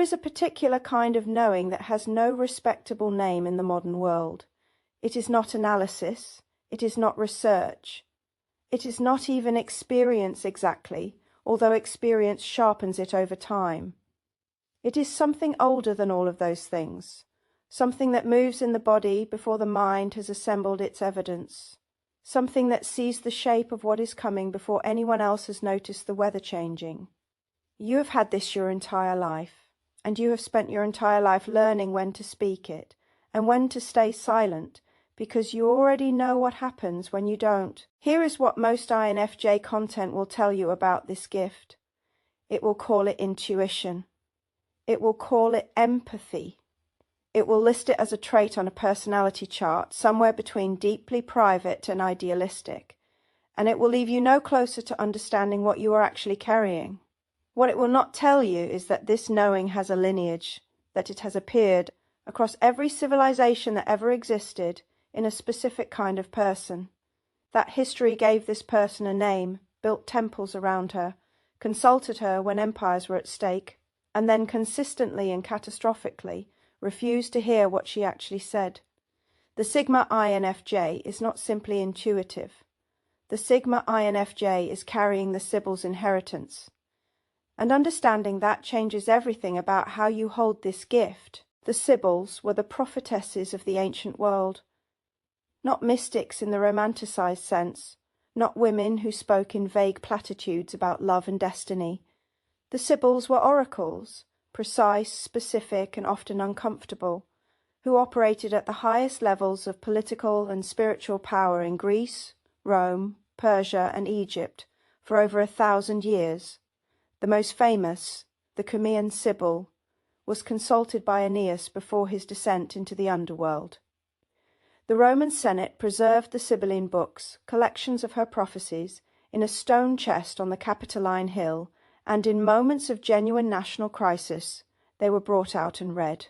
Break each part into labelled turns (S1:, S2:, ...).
S1: is a particular kind of knowing that has no respectable name in the modern world. It is not analysis, it is not research, it is not even experience exactly, although experience sharpens it over time. It is something older than all of those things, something that moves in the body before the mind has assembled its evidence, something that sees the shape of what is coming before anyone else has noticed the weather changing. You have had this your entire life, and you have spent your entire life learning when to speak it and when to stay silent, because you already know what happens when you don't. Here is what most INFJ content will tell you about this gift. It will call it intuition. It will call it empathy. It will list it as a trait on a personality chart, somewhere between deeply private and idealistic, and it will leave you no closer to understanding what you are actually carrying. What it will not tell you is that this knowing has a lineage, that it has appeared across every civilization that ever existed in a specific kind of person. That history gave this person a name, built temples around her, consulted her when empires were at stake, and then consistently and catastrophically refused to hear what she actually said. The Sigma INFJ is not simply intuitive. The Sigma INFJ is carrying the Sibyl's inheritance. And understanding that changes everything about how you hold this gift. The Sibyls were the prophetesses of the ancient world. Not mystics in the romanticized sense, not women who spoke in vague platitudes about love and destiny. The Sibyls were oracles, precise, specific, and often uncomfortable, who operated at the highest levels of political and spiritual power in Greece, Rome, Persia, and Egypt for over 1,000 years. The most famous, the Cumaean Sibyl, was consulted by Aeneas before his descent into the underworld. The Roman Senate preserved the Sibylline books, collections of her prophecies, in a stone chest on the Capitoline Hill, and in moments of genuine national crisis, they were brought out and read.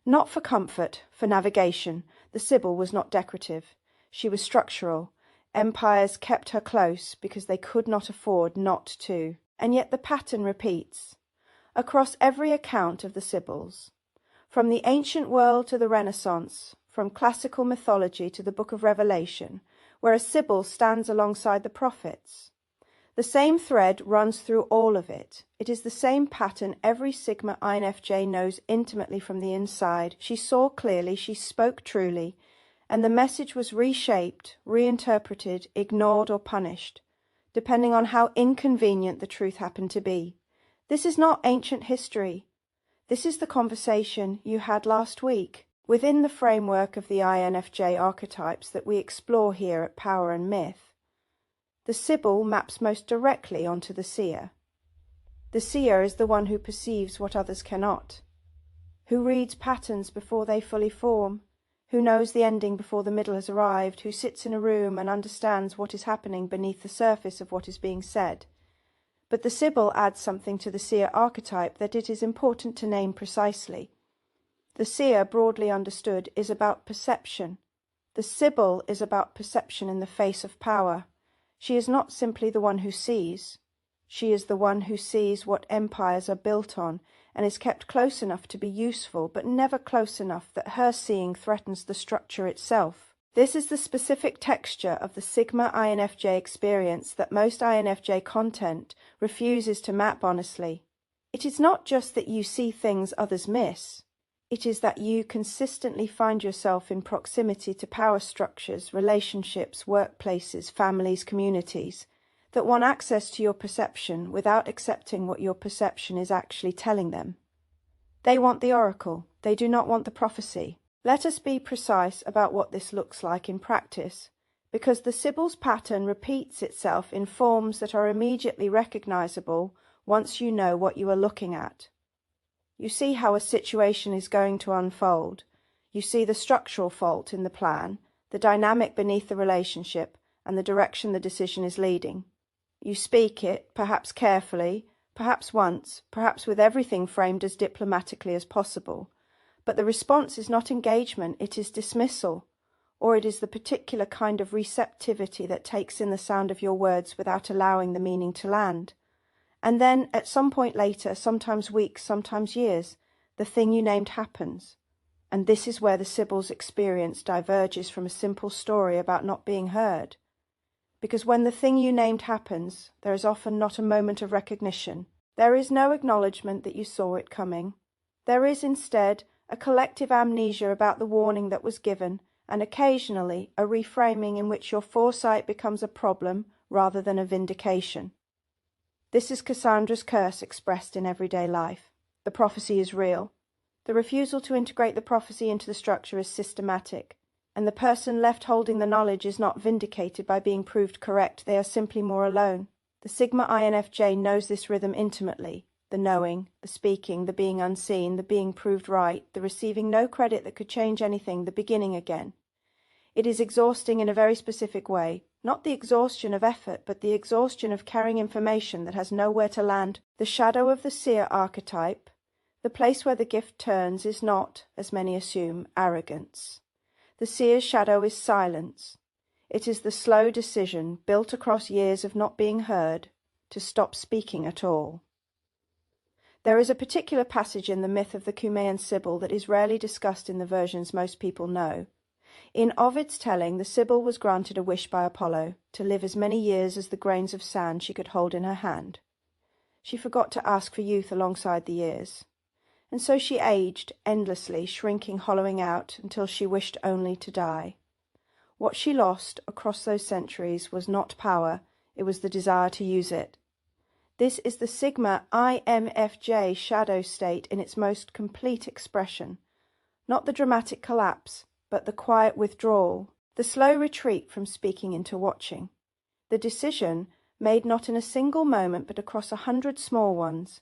S1: Not for comfort, for navigation, the Sibyl was not decorative. She was structural. Empires kept her close because they could not afford not to. And yet the pattern repeats across every account of the Sibyls. From the ancient world to the Renaissance, from classical mythology to the Book of Revelation, where a Sibyl stands alongside the prophets. The same thread runs through all of it. It is the same pattern every Sigma INFJ knows intimately from the inside. She saw clearly, she spoke truly, and the message was reshaped, reinterpreted, ignored or punished, depending on how inconvenient the truth happened to be. This is not ancient history. This is the conversation you had last week. Within the framework of the INFJ archetypes that we explore here at Power and Myth, the Sibyl maps most directly onto the Seer. The Seer is the one who perceives what others cannot, who reads patterns before they fully form, who knows the ending before the middle has arrived, who sits in a room and understands what is happening beneath the surface of what is being said. But the Sibyl adds something to the Seer archetype that it is important to name precisely. The Seer, broadly understood, is about perception. The Sibyl is about perception in the face of power. She is not simply the one who sees. She is the one who sees what empires are built on and is kept close enough to be useful, but never close enough that her seeing threatens the structure itself. This is the specific texture of the Sigma INFJ experience that most INFJ content refuses to map honestly. It is not just that you see things others miss. It is that you consistently find yourself in proximity to power structures, relationships, workplaces, families, communities, that want access to your perception without accepting what your perception is actually telling them. They want the oracle. They do not want the prophecy. Let us be precise about what this looks like in practice, because the Sibyl's pattern repeats itself in forms that are immediately recognizable once you know what you are looking at. You see how a situation is going to unfold. You see the structural fault in the plan, the dynamic beneath the relationship, and the direction the decision is leading. You speak it, perhaps carefully, perhaps once, perhaps with everything framed as diplomatically as possible. But the response is not engagement, it is dismissal, or it is the particular kind of receptivity that takes in the sound of your words without allowing the meaning to land. And then, at some point later, sometimes weeks, sometimes years, the thing you named happens. And this is where the Sibyl's experience diverges from a simple story about not being heard. Because when the thing you named happens, there is often not a moment of recognition. There is no acknowledgement that you saw it coming. There is instead a collective amnesia about the warning that was given, and occasionally a reframing in which your foresight becomes a problem rather than a vindication. This is Cassandra's curse expressed in everyday life. The prophecy is real. The refusal to integrate the prophecy into the structure is systematic, and the person left holding the knowledge is not vindicated by being proved correct. They are simply more alone. The Sigma INFJ knows this rhythm intimately. The knowing, the speaking, the being unseen, the being proved right, the receiving no credit that could change anything, the beginning again. It is exhausting in a very specific way, not the exhaustion of effort, but the exhaustion of carrying information that has nowhere to land. The shadow of the Seer archetype, the place where the gift turns, is not, as many assume, arrogance. The Seer's shadow is silence. It is the slow decision, built across years of not being heard, to stop speaking at all. There is a particular passage in the myth of the Cumaean Sibyl that is rarely discussed in the versions most people know. In Ovid's telling, the Sibyl was granted a wish by Apollo, to live as many years as the grains of sand she could hold in her hand. She forgot to ask for youth alongside the years, and so she aged, endlessly, shrinking, hollowing out, until she wished only to die. What she lost across those centuries was not power, it was the desire to use it. This is the Sigma INFJ shadow state in its most complete expression, not the dramatic collapse, but the quiet withdrawal, the slow retreat from speaking into watching, the decision, made not in a single moment but across 100 small ones,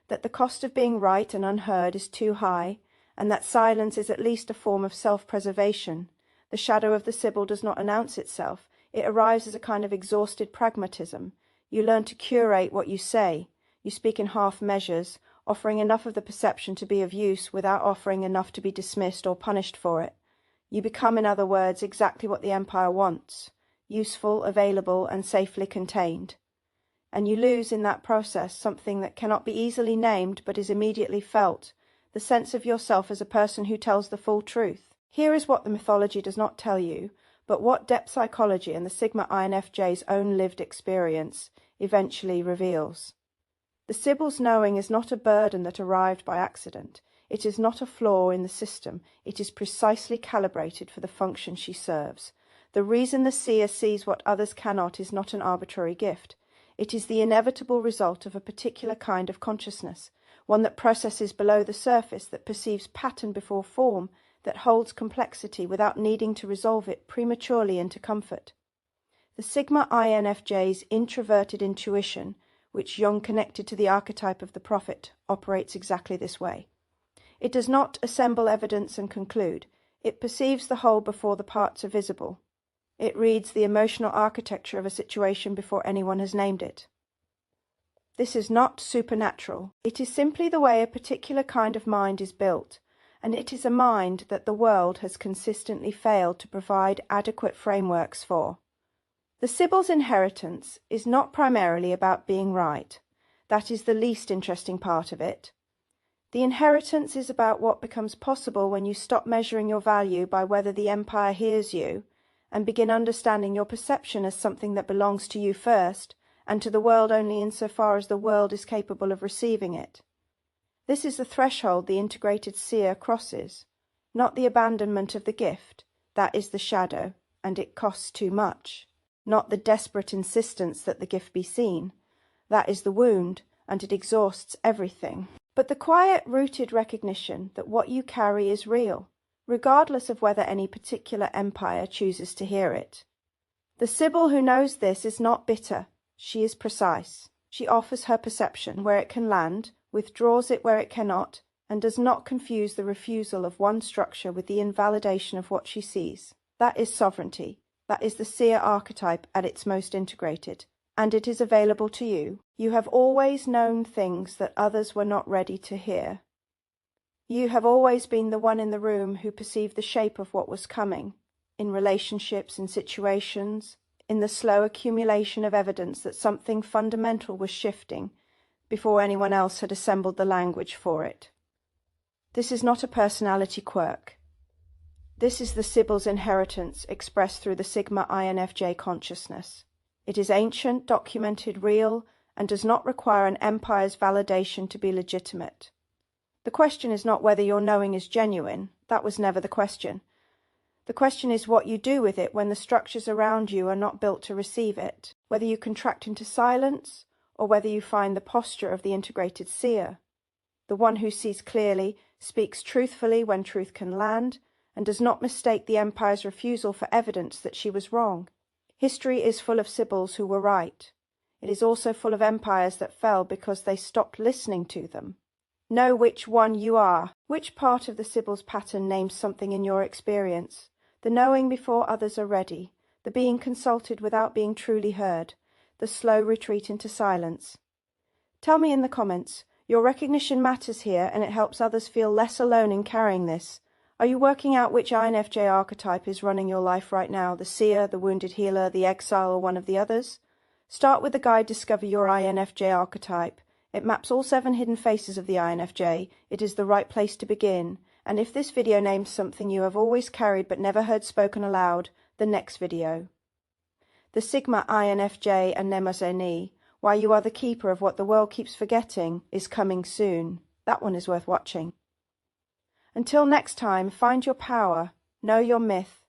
S1: that the cost of being right and unheard is too high, and that silence is at least a form of self-preservation. The shadow of the Sibyl does not announce itself, it arrives as a kind of exhausted pragmatism. You learn to curate what you say, you speak in half measures, offering enough of the perception to be of use without offering enough to be dismissed or punished for it. You become, in other words, exactly what the Empire wants, useful, available, and safely contained. And you lose in that process something that cannot be easily named but is immediately felt, the sense of yourself as a person who tells the full truth. Here is what the mythology does not tell you, but what depth psychology and the Sigma INFJ's own lived experience eventually reveals. The Sibyl's knowing is not a burden that arrived by accident. It is not a flaw in the system. It is precisely calibrated for the function she serves. The reason the Seer sees what others cannot is not an arbitrary gift. It is the inevitable result of a particular kind of consciousness, one that processes below the surface, that perceives pattern before form, that holds complexity without needing to resolve it prematurely into comfort. The Sigma INFJ's introverted intuition, which Jung connected to the archetype of the prophet, operates exactly this way. It does not assemble evidence and conclude. It perceives the whole before the parts are visible. It reads the emotional architecture of a situation before anyone has named it. This is not supernatural. It is simply the way a particular kind of mind is built, and it is a mind that the world has consistently failed to provide adequate frameworks for. The Sibyl's inheritance is not primarily about being right. That is the least interesting part of it. The inheritance is about what becomes possible when you stop measuring your value by whether the Empire hears you and begin understanding your perception as something that belongs to you first, and to the world only insofar as the world is capable of receiving it. This is the threshold the integrated Seer crosses, not the abandonment of the gift. That is the shadow, and it costs too much. Not the desperate insistence that the gift be seen. That is the wound, and it exhausts everything. But the quiet-rooted recognition that what you carry is real, regardless of whether any particular empire chooses to hear it. The Sibyl who knows this is not bitter. She is precise. She offers her perception where it can land, withdraws it where it cannot, and does not confuse the refusal of one structure with the invalidation of what she sees. That is sovereignty. That is the Seer archetype at its most integrated, and it is available to you. You have always known things that others were not ready to hear. You have always been the one in the room who perceived the shape of what was coming, in relationships, in situations, in the slow accumulation of evidence that something fundamental was shifting, before anyone else had assembled the language for it. This is not a personality quirk. This is the Sibyl's inheritance expressed through the Sigma INFJ consciousness. It is ancient, documented, real, and does not require an empire's validation to be legitimate. The question is not whether your knowing is genuine. That was never the question. The question is what you do with it when the structures around you are not built to receive it, whether you contract into silence or whether you find the posture of the integrated seer, the one who sees clearly, speaks truthfully when truth can land, and does not mistake the empire's refusal for evidence that she was wrong. History is full of Sibyls who were right. It is also full of empires that fell because they stopped listening to them. Know which one you are. Which part of the Sibyl's pattern names something in your experience? The knowing before others are ready, the being consulted without being truly heard, the slow retreat into silence. Tell me in the comments. Your recognition matters here, and it helps others feel less alone in carrying this. Are you working out which INFJ archetype is running your life right now, the seer, the wounded healer, the exile, or one of the others? Start with the guide Discover Your INFJ Archetype. It maps all 7 hidden faces of the INFJ. It is the right place to begin. And if this video names something you have always carried but never heard spoken aloud, the next video. The Sigma INFJ Anemone, Why You Are the Keeper of What the World Keeps Forgetting, is coming soon. That one is worth watching. Until next time, find your power, know your myth,